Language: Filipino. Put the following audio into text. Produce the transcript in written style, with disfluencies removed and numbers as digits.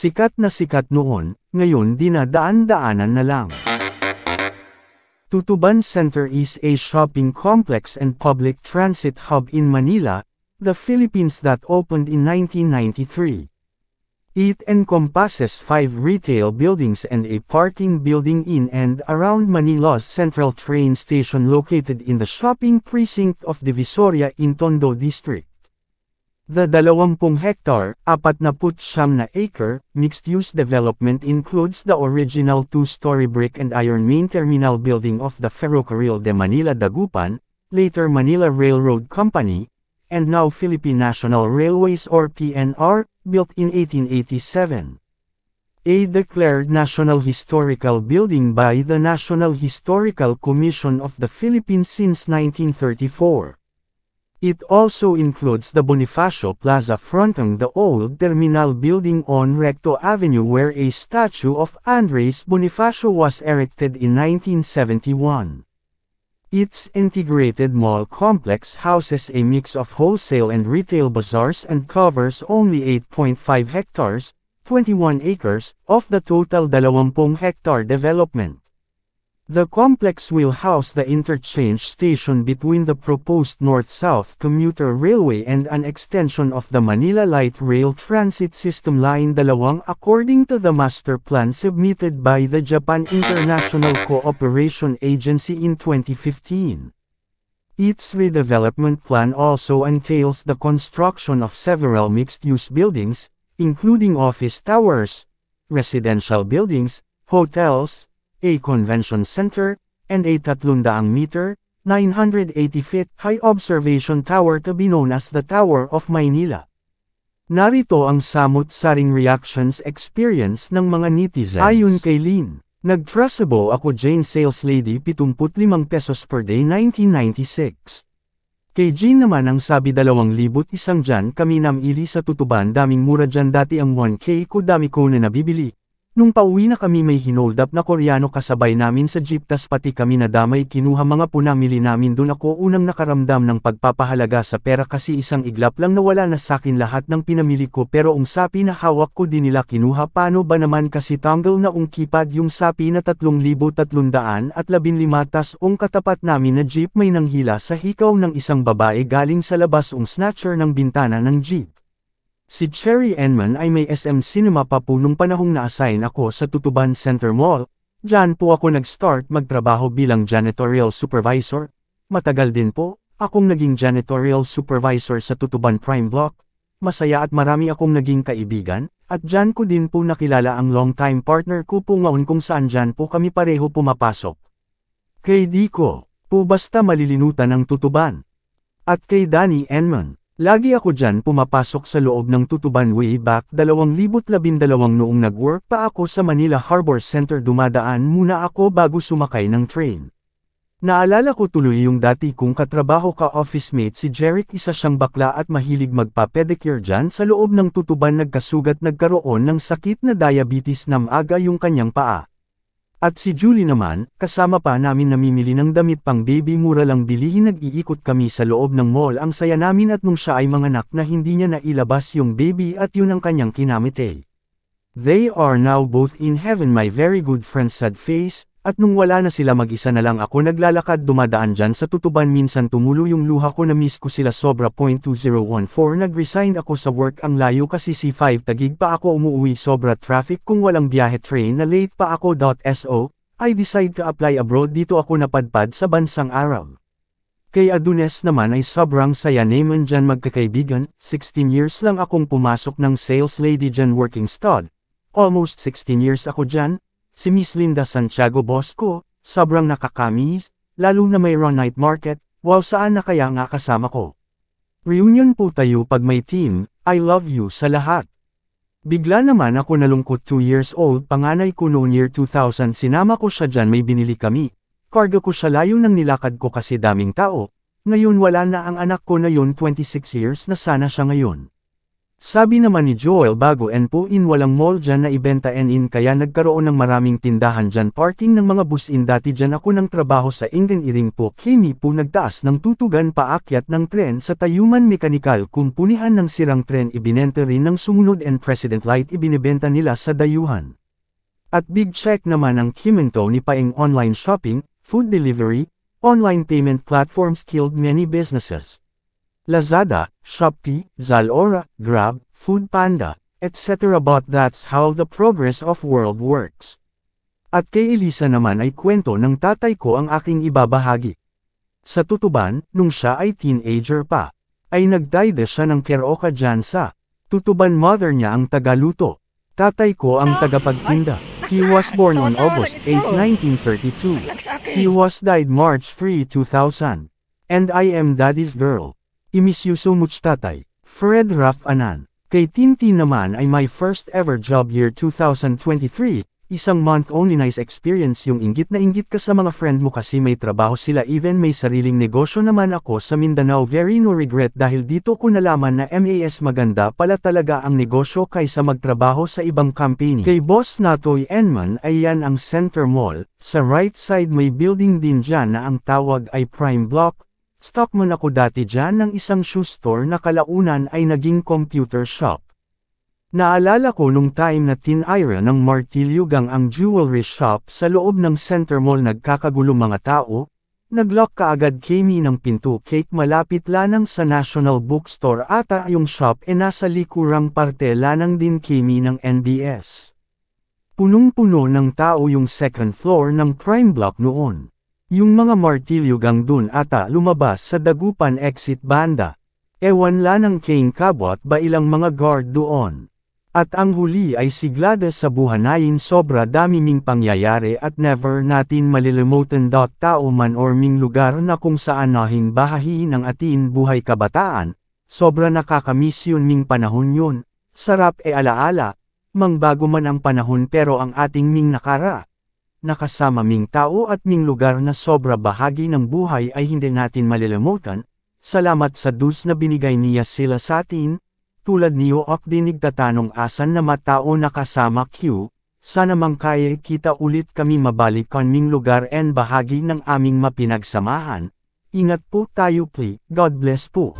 Sikat noon, ngayon dinadaan-daanan na lang. Tutuban Center is a shopping complex and public transit hub in Manila, the Philippines that opened in 1993. It encompasses 5 retail buildings and a parking building in and around Manila's central train station located in the shopping precinct of Divisoria in Tondo District. The 20-hektar, 49-acre, mixed-use development includes the original 2-story brick and iron main terminal building of the Ferrocarril de Manila Dagupan, later Manila Railroad Company, and now Philippine National Railways or PNR, built in 1887. A declared National Historical Building by the National Historical Commission of the Philippines since 1934. It also includes the Bonifacio Plaza fronting the old terminal building on Recto Avenue where a statue of Andres Bonifacio was erected in 1971. Its integrated mall complex houses a mix of wholesale and retail bazaars and covers only 8.5 hectares, 21 acres, of the total 20-hectare development. The complex will house the interchange station between the proposed north-south commuter railway and an extension of the Manila Light Rail Transit System Line 2 according to the master plan submitted by the Japan International Cooperation Agency in 2015. Its redevelopment plan also entails the construction of several mixed-use buildings, including office towers, residential buildings, hotels, a convention center, and a 300-meter, 980-feet high observation tower to be known as the Tower of Maynila. Narito ang samut-saring reactions experience ng mga netizens. Ayon kay Lynn, nag-trustable ako Jane sales lady 75 pesos per day 1996. Kay Jean naman ang sabi 2,000 isang dyan kami namili sa Tutuban daming mura dyan dati ang 1K ko dami ko na nabibili. Nung pauwi na kami may hinold up na Koreano kasabay namin sa jeep tas pati kami nadamay kinuha mga punamili namin dun ako unang nakaramdam ng pagpapahalaga sa pera kasi isang iglap lang nawala na sakin lahat ng pinamili ko pero ang sapi na hawak ko din nila kinuha paano ba naman kasi tanggal na keypad yung sapi na 3,315 tas katapat namin na jeep may nanghila sa hikaw ng isang babae galing sa labas snatcher ng bintana ng jeep. Si Cherry Enman ay may SM Cinema pa po nung panahong na-assign ako sa Tutuban Center Mall, dyan po ako nag-start magtrabaho bilang janitorial supervisor. Matagal din po, akong naging janitorial supervisor sa Tutuban Prime Block. Masaya at marami akong naging kaibigan, at dyan ko din po nakilala ang long-time partner ko po ngayon kung saan dyan po kami pareho pumapasok. Kay Dico, po basta malilinutan ng Tutuban. At kay Danny Enman. Lagi ako dyan pumapasok sa loob ng Tutuban way back 2012 noong nag-work pa ako sa Manila Harbor Center dumadaan muna ako bago sumakay ng train. Naalala ko tuloy yung dati kong katrabaho ka-office mate si Jeric isa siyang bakla at mahilig magpa-pedicure dyan sa loob ng Tutuban nagkasugat nagkaroon ng sakit na diabetes na maaga yung kanyang paa. At si Julie naman, kasama pa namin namimili ng damit pang baby mura lang bilihin nag-iikot kami sa loob ng mall ang saya namin at nung siya ay manganak na hindi niya nailabas yung baby at yun ang kanyang kinamite. They are now both in heaven my very good friend sad face, at nung wala na sila mag-isa na lang ako naglalakad dumadaan dyan sa Tutuban minsan tumulo yung luha ko na miss ko sila sobra. 2014 nag-resign ako sa work ang layo kasi C5 Taguig pa ako umuwi sobra traffic kung walang biyahe train na late pa ako. So, I decide to apply abroad dito ako napadpad sa bansang Arab. Kay Adunes naman ay sobrang saya naman dyan magkakaibigan, 16 years lang akong pumasok ng sales lady dyan working stud. Almost 16 years ako dyan. Si Miss Linda Santiago boss ko, sobrang nakakamis, lalo na may night market, wow saan na kaya nga kasama ko. Reunion po tayo pag may team, I love you sa lahat. Bigla naman ako nalungkot 2 years old panganay ko noong year 2000 sinama ko siya dyan may binili kami. Cargo ko siya layo ng nilakad ko kasi daming tao, ngayon wala na ang anak ko na yun 26 years na sana siya ngayon. Sabi naman ni Joel bago en po in walang mall dyan na ibenta en in kaya nagkaroon ng maraming tindahan dyan parking ng mga bus in dati dyan ako ng trabaho sa Ingen Iring po Kimi po nagtaas ng tutugan paakyat ng tren sa Tayuman Mechanical kung punihan ng sirang tren ibinenta rin ng sumunod and President Light ibinibenta nila sa dayuhan. At big check naman ang Kiminto ni Paeng online shopping, food delivery, online payment platforms killed many businesses. Lazada, Shopee, Zalora, Grab, Foodpanda, etc. But that's how the progress of world works. At kay Elisa naman ay kwento ng tatay ko ang aking ibabahagi. Sa Tutuban, nung siya ay teenager pa, ay nagdayde siya ng keroka dyan sa Tutuban mother niya ang tagaluto. Tatay ko ang tagapagtinda. He was born on August 8, 1932. He was died March 3, 2000. And I am daddy's girl. I miss you so much tatay. Fred Raff Anan. Kay Tintin naman ay my first ever job year 2023, isang month only nice experience yung inggit na inggit ka sa mga friend mo kasi may trabaho sila even may sariling negosyo naman ako sa Mindanao very no regret dahil dito ko nalaman na mas maganda pala talaga ang negosyo kaysa magtrabaho sa ibang company. Kay Boss Natoy Enman ay yan ang Center Mall, sa right side may building din dyan na ang tawag ay Prime Block. Stockman ako dati dyan ng isang shoe store na kalaunan ay naging computer shop. Naalala ko nung time na tinira ng martilyo gang ang jewelry shop sa loob ng Center Mall nagkakagulo mga tao, naglock kaagad kami ng pinto cake malapit lanang sa National Bookstore ata yung shop nasa likurang parte lanang din kami ng NBS. Punong-puno ng tao yung second floor ng Prime Block noon. Yung mga martilyo gang dun ata lumabas sa Dagupan exit banda. Ewan lanang King Kabot ba ilang mga guard doon. At ang huli ay siglada sa buhanayin sobra dami ming pangyayari at never natin malilimutan. Tao man or ming lugar na kung saan nahing bahahin ng atin buhay kabataan, sobra nakakamiss yun ming panahon yun. Sarap alaala, mangbago man ang panahon pero ang ating ming nakasama ming tao at ming lugar na sobra bahagi ng buhay ay hindi natin malilimutan. Salamat sa dus na binigay niya sila sa atin. Tulad niyo ak dinig tatanong asan na matao nakasama Q. Sana mang kaya kita ulit kami mabalikan ming lugar and bahagi ng aming mapinagsamahan. Ingat po tayo please. God bless po.